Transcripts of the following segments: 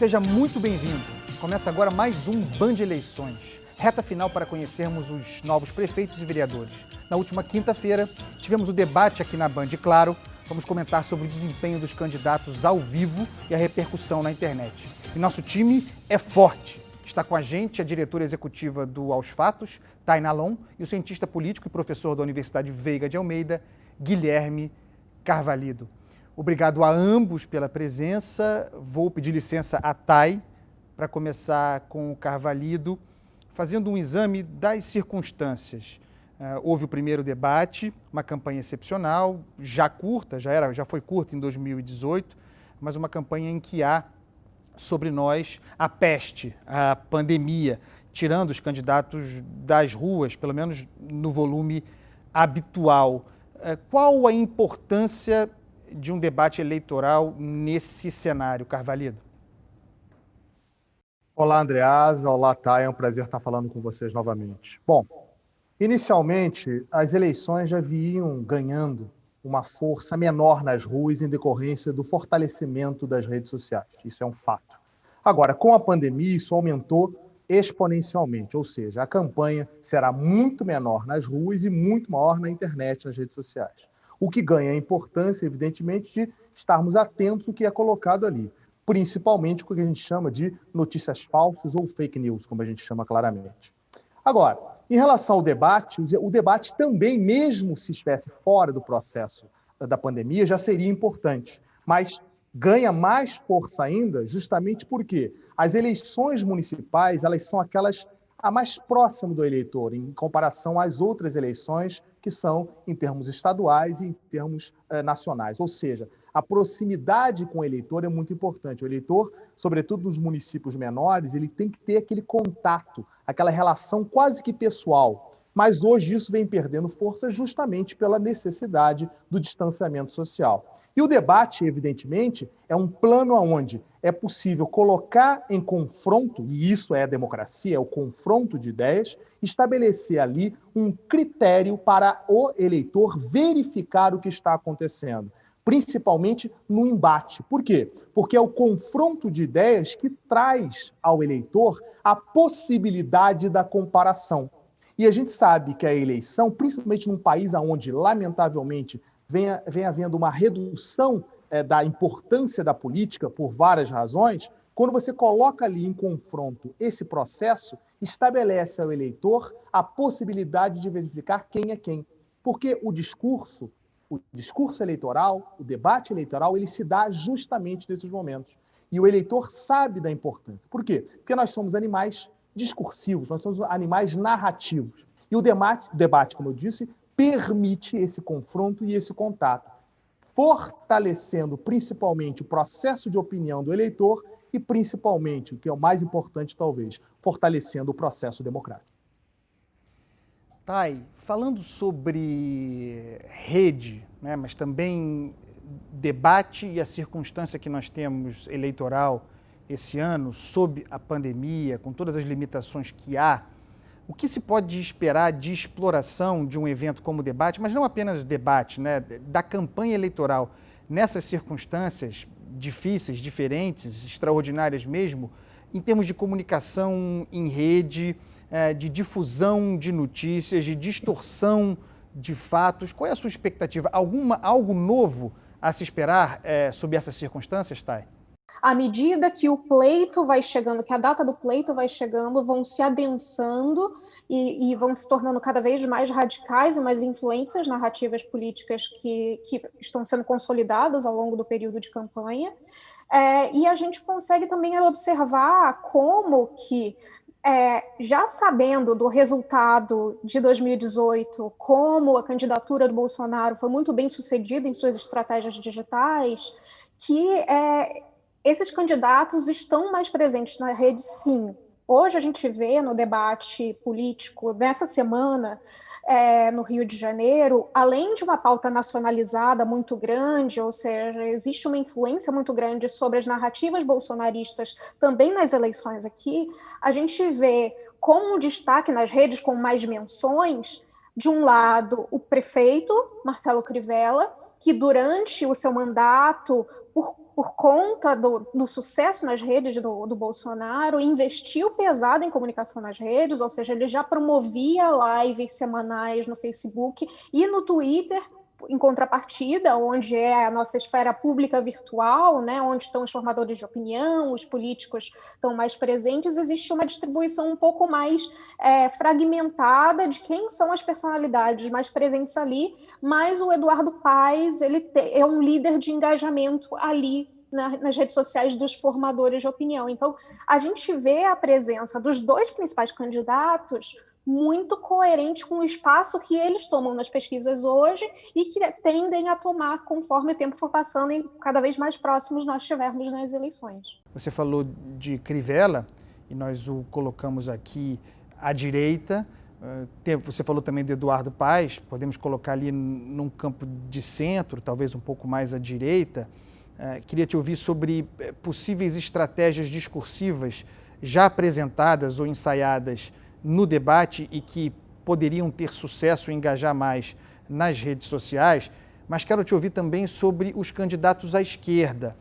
seja muito bem-vindo. Começa agora mais um Band Eleições. Reta final para conhecermos os novos prefeitos e vereadores. Na última quinta-feira, tivemos o debate aqui na Band, claro. Vamos comentar sobre o desempenho dos candidatos ao vivo e a repercussão na internet. E nosso time é forte. Está com a gente a diretora executiva do Aos Fatos, Tainá Lon, e o cientista político e professor da Universidade Veiga de Almeida, Guilherme Carvalhido. Obrigado a ambos pela presença. Vou pedir licença a Thay para começar com o Carvalhido, fazendo um exame das circunstâncias. Houve o primeiro debate, uma campanha excepcional, já curta, já foi curta em 2018, mas uma campanha em que há sobre nós a peste, a pandemia, tirando os candidatos das ruas, pelo menos no volume habitual. Qual a importância de um debate eleitoral nesse cenário, Carvalhido? Olá, Andreasa. Olá, Thay. É um prazer estar falando com vocês novamente. Bom, inicialmente, as eleições já vinham ganhando uma força menor nas ruas em decorrência do fortalecimento das redes sociais. Isso é um fato. Agora, com a pandemia, isso aumentou exponencialmente, ou seja, a campanha será muito menor nas ruas e muito maior na internet, nas redes sociais. O que ganha a importância, evidentemente, de estarmos atentos ao que é colocado ali, principalmente o que a gente chama de notícias falsas ou fake news, como a gente chama claramente. Agora, em relação ao debate, o debate também, mesmo se estivesse fora do processo da pandemia, já seria importante, mas ganha mais força ainda justamente porque as eleições municipais, elas são aquelas a mais próximo do eleitor, em comparação às outras eleições que são em termos estaduais e em termos nacionais. Ou seja, a proximidade com o eleitor é muito importante. O eleitor, sobretudo nos municípios menores, ele tem que ter aquele contato, aquela relação quase que pessoal. Mas hoje isso vem perdendo força justamente pela necessidade do distanciamento social. E o debate, evidentemente, é um plano onde é possível colocar em confronto, e isso é a democracia, é o confronto de ideias, estabelecer ali um critério para o eleitor verificar o que está acontecendo, principalmente no embate. Por quê? Porque é o confronto de ideias que traz ao eleitor a possibilidade da comparação. E a gente sabe que a eleição, principalmente num país onde, lamentavelmente, vem havendo uma redução da importância da política por várias razões, quando você coloca ali em confronto esse processo, estabelece ao eleitor a possibilidade de verificar quem é quem. Porque o discurso eleitoral, o debate eleitoral, ele se dá justamente nesses momentos. E o eleitor sabe da importância. Por quê? Porque nós somos animais discursivos, nós somos animais narrativos. E o debate, como eu disse, permite esse confronto e esse contato, fortalecendo principalmente o processo de opinião do eleitor e principalmente, o que é o mais importante talvez, fortalecendo o processo democrático. Thay, falando sobre rede, né, mas também debate e a circunstância que nós temos eleitoral esse ano, sob a pandemia, com todas as limitações que há, o que se pode esperar de exploração de um evento como o debate, mas não apenas debate, né, da campanha eleitoral, nessas circunstâncias difíceis, diferentes, extraordinárias mesmo, em termos de comunicação em rede, de difusão de notícias, de distorção de fatos? Qual é a sua expectativa? Algo novo a se esperar sob essas circunstâncias, Thay? À medida que o pleito vai chegando, que a data do pleito vai chegando, vão se adensando e vão se tornando cada vez mais radicais e mais influentes as narrativas políticas que estão sendo consolidadas ao longo do período de campanha. E a gente consegue também observar como que, já sabendo do resultado de 2018, como a candidatura do Bolsonaro foi muito bem sucedida em suas estratégias digitais, que esses candidatos estão mais presentes na rede, sim. Hoje a gente vê no debate político dessa semana, no Rio de Janeiro, além de uma pauta nacionalizada muito grande, ou seja, existe uma influência muito grande sobre as narrativas bolsonaristas também nas eleições aqui, a gente vê como um destaque nas redes com mais menções, de um lado, o prefeito, Marcelo Crivella, que durante o seu mandato, por conta do sucesso nas redes do Bolsonaro, investiu pesado em comunicação nas redes, ou seja, ele já promovia lives semanais no Facebook e no Twitter, em contrapartida, onde é a nossa esfera pública virtual, né, onde estão os formadores de opinião, os políticos estão mais presentes, existe uma distribuição um pouco mais fragmentada de quem são as personalidades mais presentes ali, mas o Eduardo Paes é um líder de engajamento ali nas redes sociais dos formadores de opinião. Então, a gente vê a presença dos dois principais candidatos muito coerente com o espaço que eles tomam nas pesquisas hoje e que tendem a tomar conforme o tempo for passando e cada vez mais próximos nós estivermos nas eleições. Você falou de Crivella e nós o colocamos aqui à direita. Você falou também de Eduardo Paes, podemos colocar ali num campo de centro, talvez um pouco mais à direita. Queria te ouvir sobre possíveis estratégias discursivas já apresentadas ou ensaiadas no debate e que poderiam ter sucesso e engajar mais nas redes sociais, mas quero te ouvir também sobre os candidatos à esquerda,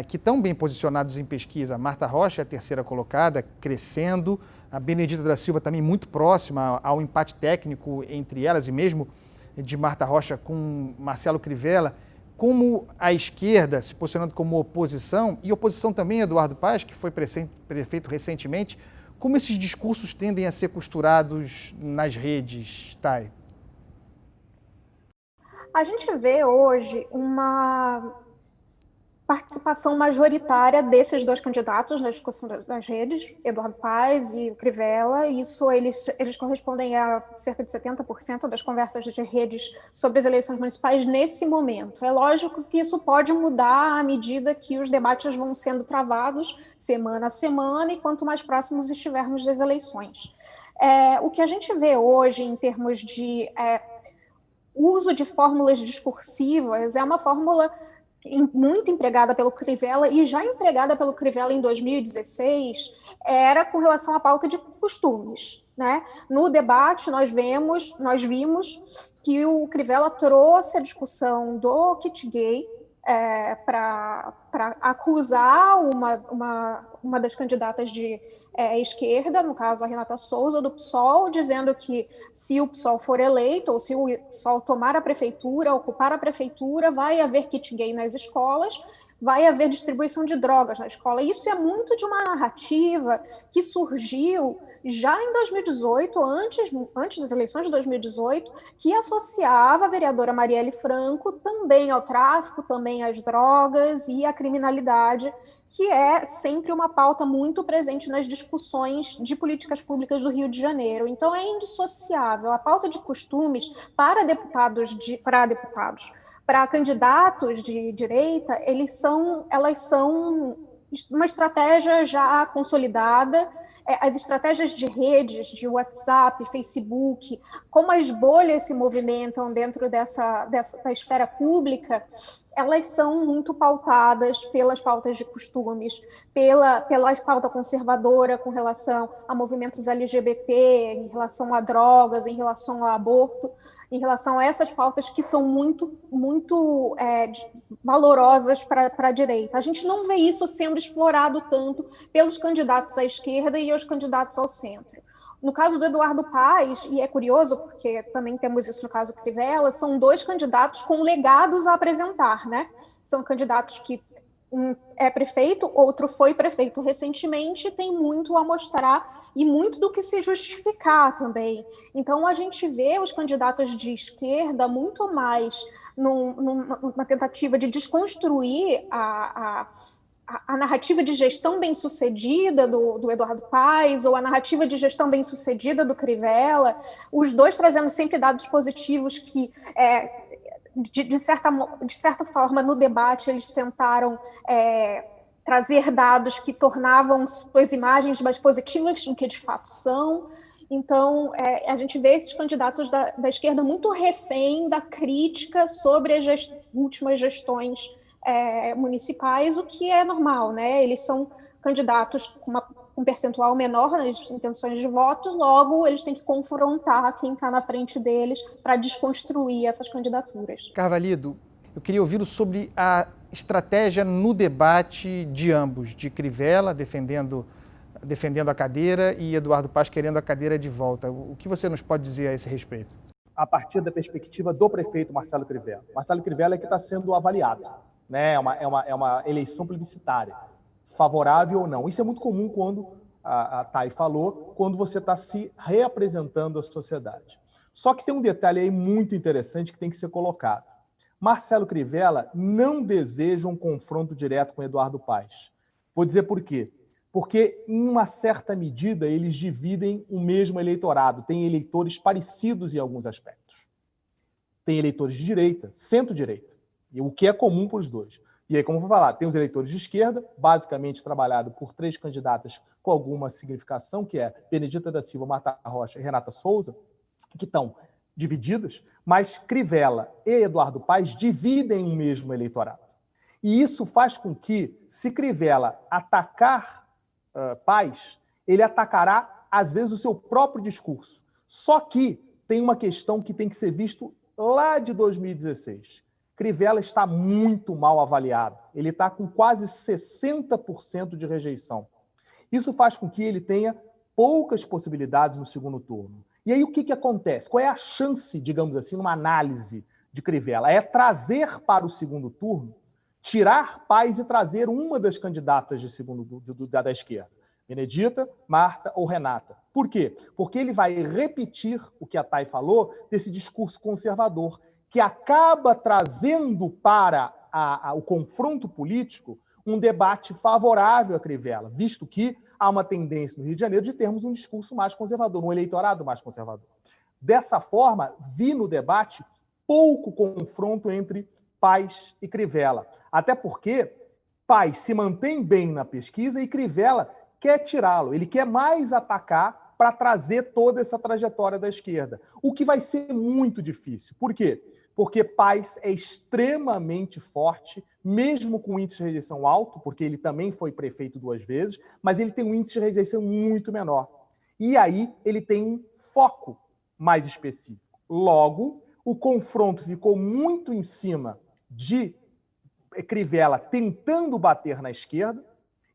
que estão bem posicionados em pesquisa. A Marta Rocha é a terceira colocada, crescendo, a Benedita da Silva também muito próxima ao empate técnico entre elas, e mesmo de Marta Rocha com Marcelo Crivella. Como a esquerda se posicionando como oposição, e oposição também Eduardo Paes, que foi prefeito recentemente, como esses discursos tendem a ser costurados nas redes, Thay? A gente vê hoje uma participação majoritária desses dois candidatos na discussão das redes, Eduardo Paes e Crivella. Isso eles correspondem a cerca de 70% das conversas de redes sobre as eleições municipais nesse momento. É lógico que isso pode mudar à medida que os debates vão sendo travados semana a semana e quanto mais próximos estivermos das eleições. O que a gente vê hoje em termos de uso de fórmulas discursivas é uma fórmula muito empregada pelo Crivella e já empregada pelo Crivella em 2016, era com relação à pauta de costumes, né? No debate, nós vimos que o Crivella trouxe a discussão do kit gay para acusar uma das candidatas de esquerda, no caso a Renata Souza, do PSOL, dizendo que se o PSOL for eleito, ou se o PSOL tomar a prefeitura, ocupar a prefeitura, vai haver kit gay nas escolas, vai haver distribuição de drogas na escola. Isso é muito de uma narrativa que surgiu já em 2018, antes das eleições de 2018, que associava a vereadora Marielle Franco também ao tráfico, também às drogas e à criminalidade, que é sempre uma pauta muito presente nas discussões de políticas públicas do Rio de Janeiro. Então, é indissociável. A pauta de costumes para candidatos de direita, elas são uma estratégia já consolidada. As estratégias de redes, de WhatsApp, Facebook, como as bolhas se movimentam dentro da esfera pública, elas são muito pautadas pelas pautas de costumes, pela pauta conservadora com relação a movimentos LGBT, em relação a drogas, em relação ao aborto, em relação a essas pautas que são muito, muito valorosas para a direita. A gente não vê isso sendo explorado tanto pelos candidatos à esquerda e os candidatos ao centro. No caso do Eduardo Paes, e é curioso porque também temos isso no caso do Crivella, são dois candidatos com legados a apresentar, né? São candidatos que um é prefeito, outro foi prefeito recentemente, tem muito a mostrar e muito do que se justificar também. Então, a gente vê os candidatos de esquerda muito mais numa tentativa de desconstruir a narrativa de gestão bem-sucedida do Eduardo Paes ou a narrativa de gestão bem-sucedida do Crivella, os dois trazendo sempre dados positivos que, de certa forma, no debate, eles tentaram trazer dados que tornavam suas imagens mais positivas do que de fato são. Então, a gente vê esses candidatos da esquerda muito refém da crítica sobre as últimas gestões municipais, o que é normal, né? Eles são candidatos com um percentual menor nas intenções de voto, logo eles têm que confrontar quem está na frente deles para desconstruir essas candidaturas. Carvalhido, Eu queria ouvi-lo sobre a estratégia no debate de ambos, de Crivella defendendo a cadeira e Eduardo Paes querendo a cadeira de volta. O que você nos pode dizer a esse respeito? A partir da perspectiva do prefeito Marcelo Crivella. Marcelo Crivella é que está sendo avaliado, né? É uma eleição plebiscitária, favorável ou não. Isso é muito comum quando, a Thay falou, quando você está se reapresentando à sociedade. Só que tem um detalhe aí muito interessante que tem que ser colocado. Marcelo Crivella não deseja um confronto direto com Eduardo Paes. Vou dizer por quê. Porque, em uma certa medida, eles dividem o mesmo eleitorado. Tem eleitores parecidos em alguns aspectos. Tem eleitores de direita, centro-direita, o que é comum para os dois. E aí, como eu vou falar, tem os eleitores de esquerda, basicamente trabalhado por 3 candidatas com alguma significação, que é Benedita da Silva, Marta Rocha e Renata Souza, que estão divididas, mas Crivella e Eduardo Paes dividem o mesmo eleitorado. E isso faz com que, se Crivella atacar Paes, ele atacará, às vezes, o seu próprio discurso. Só que tem uma questão que tem que ser visto lá de 2016. Crivella está muito mal avaliado. Ele está com quase 60% de rejeição. Isso faz com que ele tenha poucas possibilidades no segundo turno. E aí o que acontece? Qual é a chance, digamos assim, numa análise de Crivella? É trazer para o segundo turno, tirar Paes e trazer uma das candidatas de segundo da esquerda. Benedita, Marta ou Renata. Por quê? Porque ele vai repetir o que a Thay falou desse discurso conservador, que acaba trazendo para o confronto político um debate favorável a Crivella, visto que há uma tendência no Rio de Janeiro de termos um discurso mais conservador, um eleitorado mais conservador. Dessa forma, vi no debate pouco confronto entre Paes e Crivella. Até porque Paes se mantém bem na pesquisa e Crivella quer tirá-lo. Ele quer mais atacar para trazer toda essa trajetória da esquerda. O que vai ser muito difícil. Por quê? Porque Paes é extremamente forte, mesmo com índice de rejeição alto, porque ele também foi prefeito 2 vezes, mas ele tem um índice de rejeição muito menor. E aí ele tem um foco mais específico. Logo, o confronto ficou muito em cima de Crivella tentando bater na esquerda,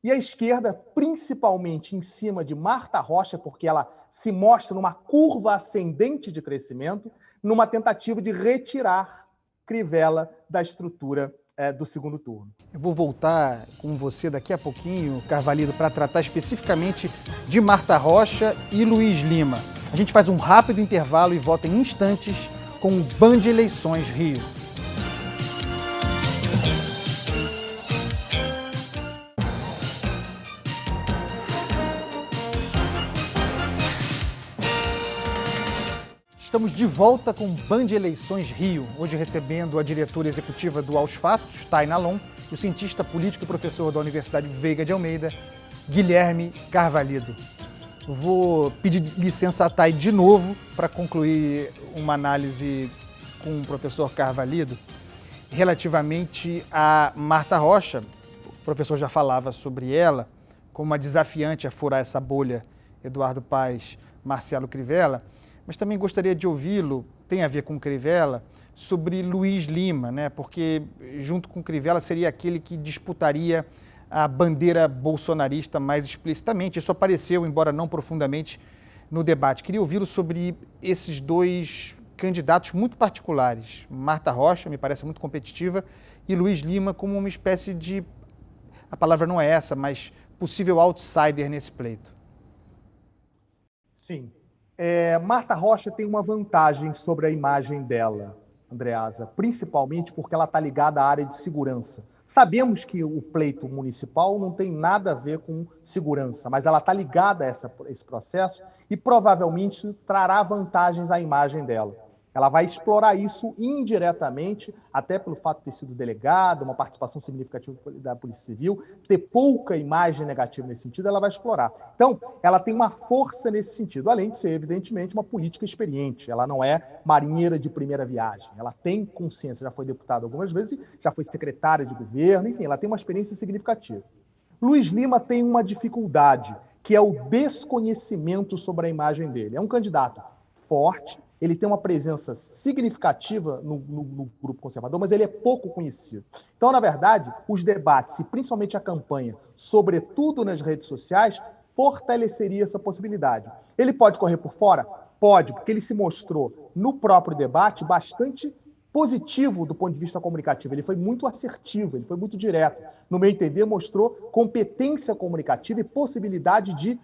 e a esquerda, principalmente em cima de Marta Rocha, porque ela se mostra numa curva ascendente de crescimento, numa tentativa de retirar Crivella da estrutura do segundo turno. Eu vou voltar com você daqui a pouquinho, Carvalho, para tratar especificamente de Marta Rocha e Luiz Lima. A gente faz um rápido intervalo e volta em instantes com o Band Eleições Rio. Estamos de volta com Band Eleições Rio, hoje recebendo a diretora executiva do Aos Fatos, Thay Nalon, e o cientista político e professor da Universidade Veiga de Almeida, Guilherme Carvalho. Vou pedir licença a Thay de novo para concluir uma análise com o professor Carvalho relativamente a Marta Rocha. O professor já falava sobre ela, como uma desafiante a furar essa bolha, Eduardo Paes, Marcelo Crivella. Mas também gostaria de ouvi-lo, tem a ver com Crivella, sobre Luiz Lima, né? Porque junto com Crivella seria aquele que disputaria a bandeira bolsonarista mais explicitamente. Isso apareceu, embora não profundamente, no debate. Queria ouvi-lo sobre esses 2 candidatos muito particulares. Marta Rocha, me parece muito competitiva, e Luiz Lima como uma espécie de, a palavra não é essa, mas possível outsider nesse pleito. Sim. Marta Rocha tem uma vantagem sobre a imagem dela, Andreasa, principalmente porque ela está ligada à área de segurança. Sabemos que o pleito municipal não tem nada a ver com segurança, mas ela está ligada a esse processo e provavelmente trará vantagens à imagem dela. Ela vai explorar isso indiretamente, até pelo fato de ter sido delegada, uma participação significativa da Polícia Civil, ter pouca imagem negativa nesse sentido, ela vai explorar. Então, ela tem uma força nesse sentido, além de ser, evidentemente, uma política experiente. Ela não é marinheira de primeira viagem. Ela tem consciência, já foi deputada algumas vezes, já foi secretária de governo, enfim, ela tem uma experiência significativa. Luiz Lima tem uma dificuldade, que é o desconhecimento sobre a imagem dele. É um candidato forte, ele tem uma presença significativa no grupo conservador, mas ele é pouco conhecido. Então, na verdade, os debates, e principalmente a campanha, sobretudo nas redes sociais, fortaleceria essa possibilidade. Ele pode correr por fora? Pode, porque ele se mostrou, no próprio debate, bastante positivo do ponto de vista comunicativo. Ele foi muito assertivo, ele foi muito direto. No meu entender, mostrou competência comunicativa e possibilidade de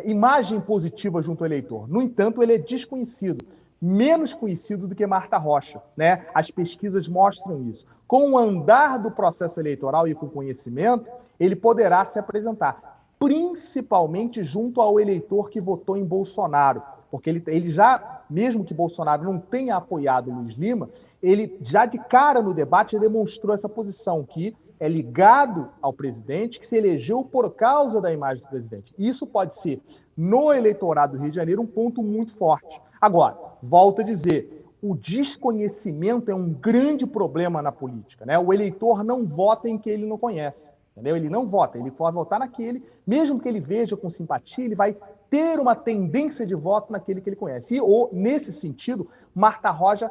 imagem positiva junto ao eleitor. No entanto, ele é desconhecido, menos conhecido do que Marta Rocha, né? As pesquisas mostram isso. Com o andar do processo eleitoral e com conhecimento, ele poderá se apresentar, principalmente junto ao eleitor que votou em Bolsonaro, porque ele já, mesmo que Bolsonaro não tenha apoiado Luiz Lima, ele já de cara no debate demonstrou essa posição, que é ligado ao presidente, que se elegeu por causa da imagem do presidente. Isso pode ser, no eleitorado do Rio de Janeiro, um ponto muito forte. Agora, volto a dizer, o desconhecimento é um grande problema na política, né? O eleitor não vota em quem ele não conhece, entendeu? Ele não vota, ele pode votar naquele, mesmo que ele veja com simpatia, ele vai ter uma tendência de voto naquele que ele conhece. Ou, nesse sentido, Marta Rocha,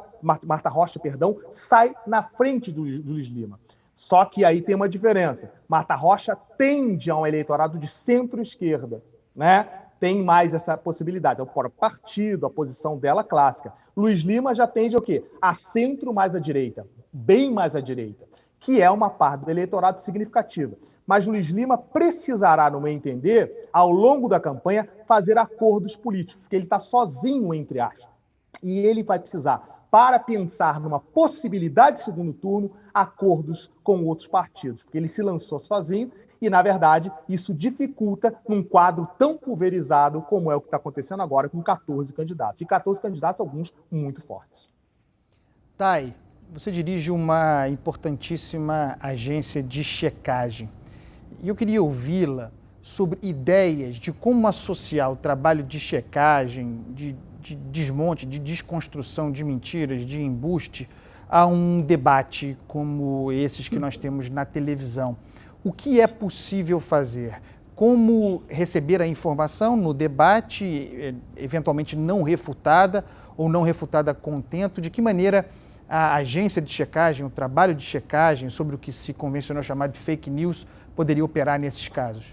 sai na frente do Luiz Lima. Só que aí tem uma diferença. Marta Rocha tende a um eleitorado de centro-esquerda, né? Tem mais essa possibilidade. É o próprio partido, a posição dela clássica. Luiz Lima já tende ao quê? A centro mais à direita, bem mais à direita, que é uma parte do eleitorado significativa. Mas Luiz Lima precisará, no meu entender, ao longo da campanha, fazer acordos políticos, porque ele está sozinho, entre aspas. E ele vai precisar, para pensar numa possibilidade de segundo turno, acordos com outros partidos, porque ele se lançou sozinho e, na verdade, isso dificulta num quadro tão pulverizado como é o que está acontecendo agora com 14 candidatos. E 14 candidatos, alguns muito fortes. Thay, você dirige uma importantíssima agência de checagem. E eu queria ouvi-la sobre ideias de como associar o trabalho de checagem, de desmonte, de desconstrução de mentiras, de embuste, a um debate como esses que nós temos na televisão. O que é possível fazer? Como receber a informação no debate, eventualmente não refutada ou não refutada a contento? De que maneira a agência de checagem, o trabalho de checagem sobre o que se convencionou chamar de fake news, poderia operar nesses casos?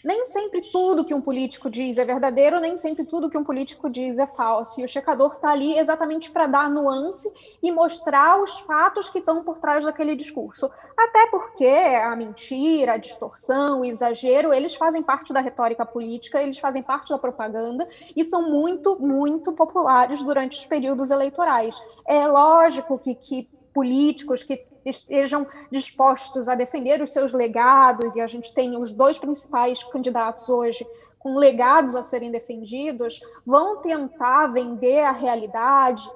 Nem sempre tudo que um político diz é verdadeiro, nem sempre tudo que um político diz é falso. E o checador está ali exatamente para dar nuance e mostrar os fatos que estão por trás daquele discurso. Até porque a mentira, a distorção, o exagero, eles fazem parte da retórica política, eles fazem parte da propaganda e são muito, muito populares durante os períodos eleitorais. É lógico que políticos que estejam dispostos a defender os seus legados, e a gente tem os dois principais candidatos hoje com legados a serem defendidos, vão tentar vender a realidade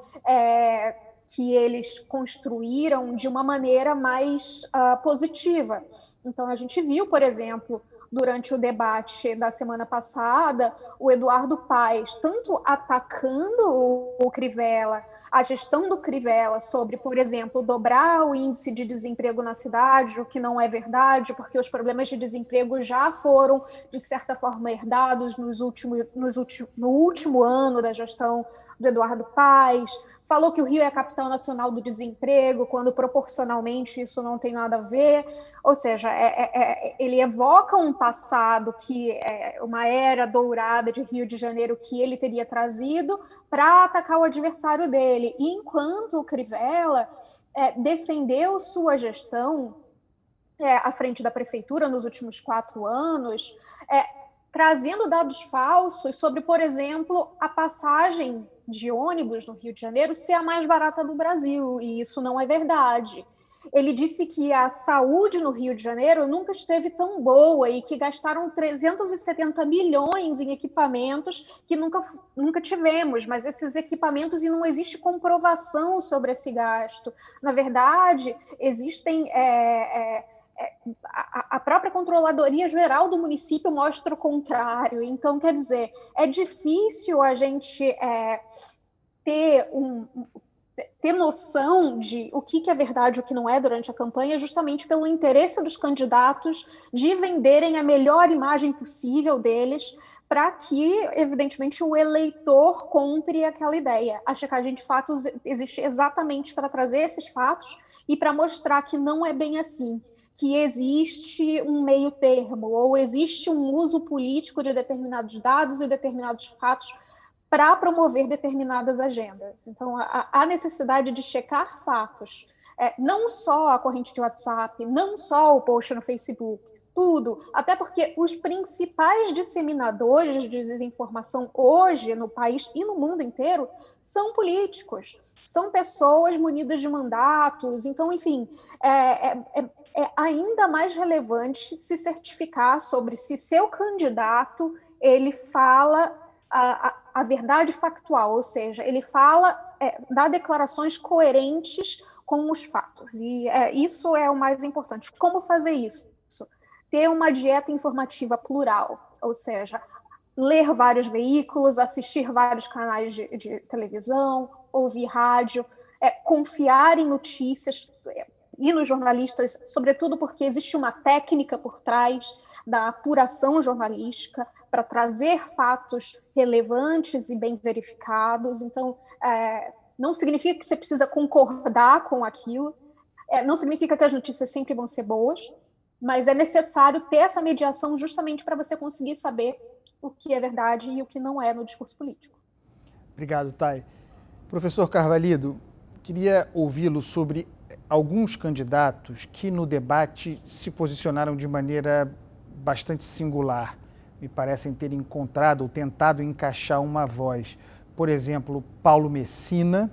que eles construíram de uma maneira mais positiva. Então, a gente viu, por exemplo, durante o debate da semana passada, o Eduardo Paes tanto atacando o Crivella, a gestão do Crivella sobre, por exemplo, dobrar o índice de desemprego na cidade, o que não é verdade, porque os problemas de desemprego já foram, de certa forma, herdados no último ano da gestão do Eduardo Paes. Falou que o Rio é a capital nacional do desemprego, quando proporcionalmente isso não tem nada a ver. Ou seja, ele evoca um passado que é uma era dourada de Rio de Janeiro que ele teria trazido para atacar o adversário dele. E enquanto o Crivella defendeu sua gestão à frente da prefeitura nos últimos 4 anos, trazendo dados falsos sobre, por exemplo, a passagem de ônibus no Rio de Janeiro ser a mais barata do Brasil, e isso não é verdade. Ele disse que a saúde no Rio de Janeiro nunca esteve tão boa e que gastaram 370 milhões em equipamentos que nunca tivemos, mas esses equipamentos, e não existe comprovação sobre esse gasto. Na verdade, existem... A própria Controladoria Geral do município mostra o contrário. Então, quer dizer, é difícil a gente ter noção de o que é verdade e o que não é durante a campanha, justamente pelo interesse dos candidatos de venderem a melhor imagem possível deles para que, evidentemente, o eleitor compre aquela ideia. A checagem de fatos existe exatamente para trazer esses fatos e para mostrar que não é bem assim, que existe um meio termo, ou existe um uso político de determinados dados e determinados fatos para promover determinadas agendas. Então, a necessidade de checar fatos, não só a corrente de WhatsApp, não só o post no Facebook, tudo, até porque os principais disseminadores de desinformação hoje no país e no mundo inteiro são políticos, são pessoas munidas de mandatos. Então, enfim, é ainda mais relevante se certificar sobre se seu candidato ele fala a verdade factual, ou seja, ele dá declarações coerentes com os fatos. E isso é o mais importante. Como fazer isso? Ter uma dieta informativa plural, ou seja, ler vários veículos, assistir vários canais de televisão, ouvir rádio, confiar em notícias e nos jornalistas, sobretudo porque existe uma técnica por trás da apuração jornalística para trazer fatos relevantes e bem verificados. Então, não significa que você precisa concordar com aquilo, não significa que as notícias sempre vão ser boas, mas é necessário ter essa mediação justamente para você conseguir saber o que é verdade e o que não é no discurso político. Obrigado, Thay. Professor Carvalhido, queria ouvi-lo sobre alguns candidatos que no debate se posicionaram de maneira bastante singular. Me parecem ter encontrado ou tentado encaixar uma voz. Por exemplo, Paulo Messina,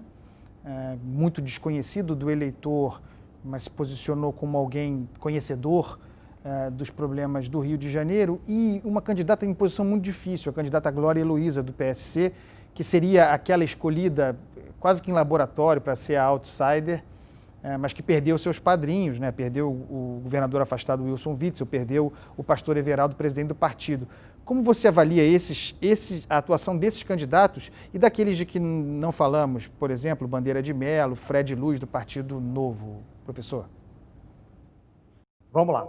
muito desconhecido do eleitor, mas se posicionou como alguém conhecedor dos problemas do Rio de Janeiro, e uma candidata em posição muito difícil, a candidata Glória Heloísa, do PSC, que seria aquela escolhida quase que em laboratório para ser a outsider, mas que perdeu seus padrinhos, né? Perdeu o governador afastado Wilson Witzel, perdeu o pastor Everaldo, presidente do partido. Como você avalia a atuação desses candidatos e daqueles de que não falamos, por exemplo, Bandeira de Mello, Fred Luz, do Partido Novo, professor? Vamos lá.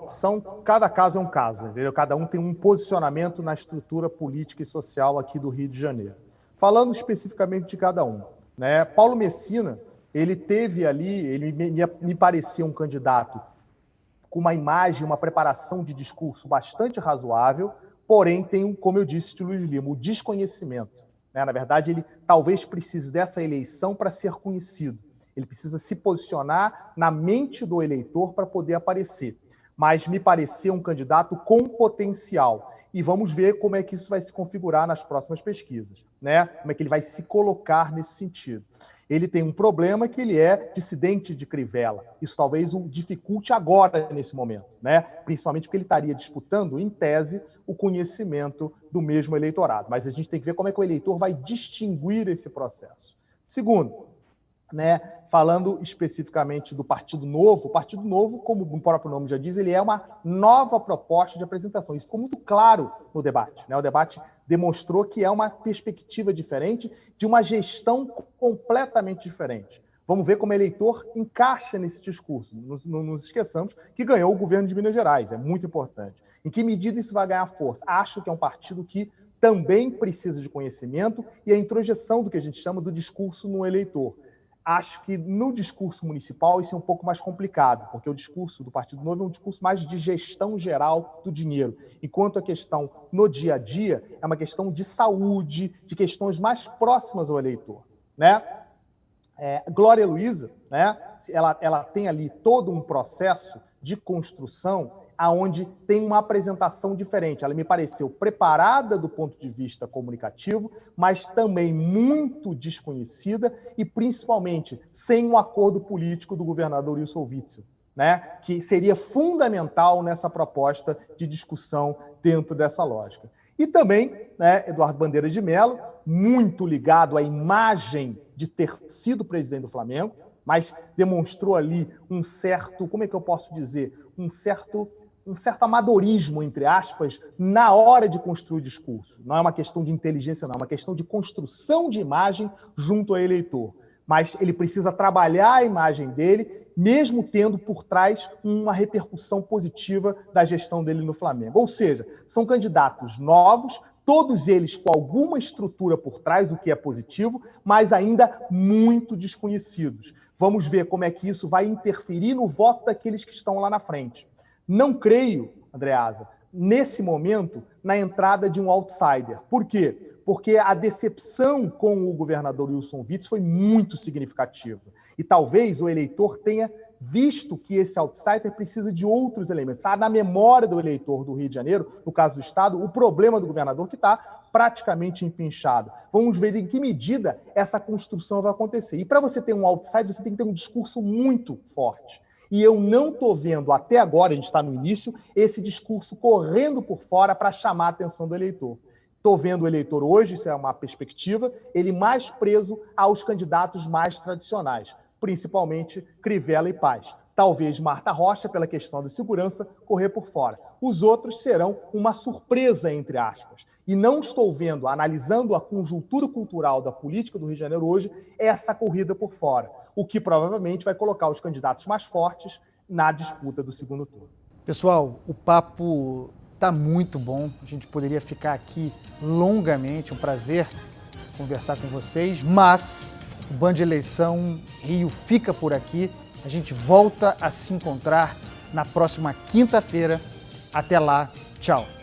Cada caso é um caso, entendeu? Cada um tem um posicionamento na estrutura política e social aqui do Rio de Janeiro. Falando especificamente de cada um, né? Paulo Messina, ele teve ali, ele me parecia um candidato com uma imagem, uma preparação de discurso bastante razoável, porém tem, como eu disse de Luiz Lima, o desconhecimento, né? Na verdade, ele talvez precise dessa eleição para ser conhecido. Ele precisa se posicionar na mente do eleitor para poder aparecer. Mas me pareceu um candidato com potencial. E vamos ver como é que isso vai se configurar nas próximas pesquisas, né? Como é que ele vai se colocar nesse sentido. Ele tem um problema que ele é dissidente de Crivella. Isso talvez o dificulte agora, nesse momento, né? Principalmente porque ele estaria disputando, em tese, o conhecimento do mesmo eleitorado. Mas a gente tem que ver como é que o eleitor vai distinguir esse processo. Segundo, né, falando especificamente do Partido Novo, o Partido Novo, como o próprio nome já diz, ele é uma nova proposta de apresentação. Isso ficou muito claro no debate, né? O debate demonstrou que é uma perspectiva diferente de uma gestão completamente diferente. Vamos ver como o eleitor encaixa nesse discurso. Não nos esqueçamos que ganhou o governo de Minas Gerais, é muito importante. Em que medida isso vai ganhar força? Acho que é um partido que também precisa de conhecimento e a introjeção do que a gente chama do discurso no eleitor. Acho que no discurso municipal isso é um pouco mais complicado, porque o discurso do Partido Novo é um discurso mais de gestão geral do dinheiro, enquanto a questão no dia a dia é uma questão de saúde, de questões mais próximas ao eleitor, né? Glória Heloísa, né? Ela tem ali todo um processo de construção aonde tem uma apresentação diferente. Ela me pareceu preparada do ponto de vista comunicativo, mas também muito desconhecida e, principalmente, sem um acordo político do governador Wilson Witzel, né? Que seria fundamental nessa proposta de discussão dentro dessa lógica. E também, né, Eduardo Bandeira de Mello, muito ligado à imagem de ter sido presidente do Flamengo, mas demonstrou ali um certo, como é que eu posso dizer, um certo amadorismo, entre aspas, na hora de construir o discurso. Não é uma questão de inteligência, não, é uma questão de construção de imagem junto ao eleitor. Mas ele precisa trabalhar a imagem dele, mesmo tendo por trás uma repercussão positiva da gestão dele no Flamengo. Ou seja, são candidatos novos, Todos eles com alguma estrutura por trás, o que é positivo, mas ainda muito desconhecidos. Vamos ver como é que isso vai interferir no voto daqueles que estão lá na frente. Não creio, Andreasa, nesse momento, na entrada de um outsider. Por quê? Porque a decepção com o governador Wilson Witzel foi muito significativa. E talvez o eleitor tenha visto que esse outsider precisa de outros elementos. Está na memória do eleitor do Rio de Janeiro, no caso do Estado, o problema do governador que está praticamente empinchado. Vamos ver em que medida essa construção vai acontecer. E para você ter um outsider, você tem que ter um discurso muito forte. E eu não estou vendo, até agora, a gente está no início, esse discurso correndo por fora para chamar a atenção do eleitor. Estou vendo o eleitor hoje, isso é uma perspectiva, ele mais preso aos candidatos mais tradicionais, principalmente Crivella e Paz. Talvez Marta Rocha, pela questão da segurança, correr por fora. Os outros serão uma surpresa, entre aspas. E não estou vendo, analisando a conjuntura cultural da política do Rio de Janeiro hoje, essa corrida por fora, o que provavelmente vai colocar os candidatos mais fortes na disputa do segundo turno. Pessoal, o papo está muito bom, a gente poderia ficar aqui longamente, um prazer conversar com vocês, mas o Band Eleição Rio fica por aqui, a gente volta a se encontrar na próxima quinta-feira. Até lá, tchau!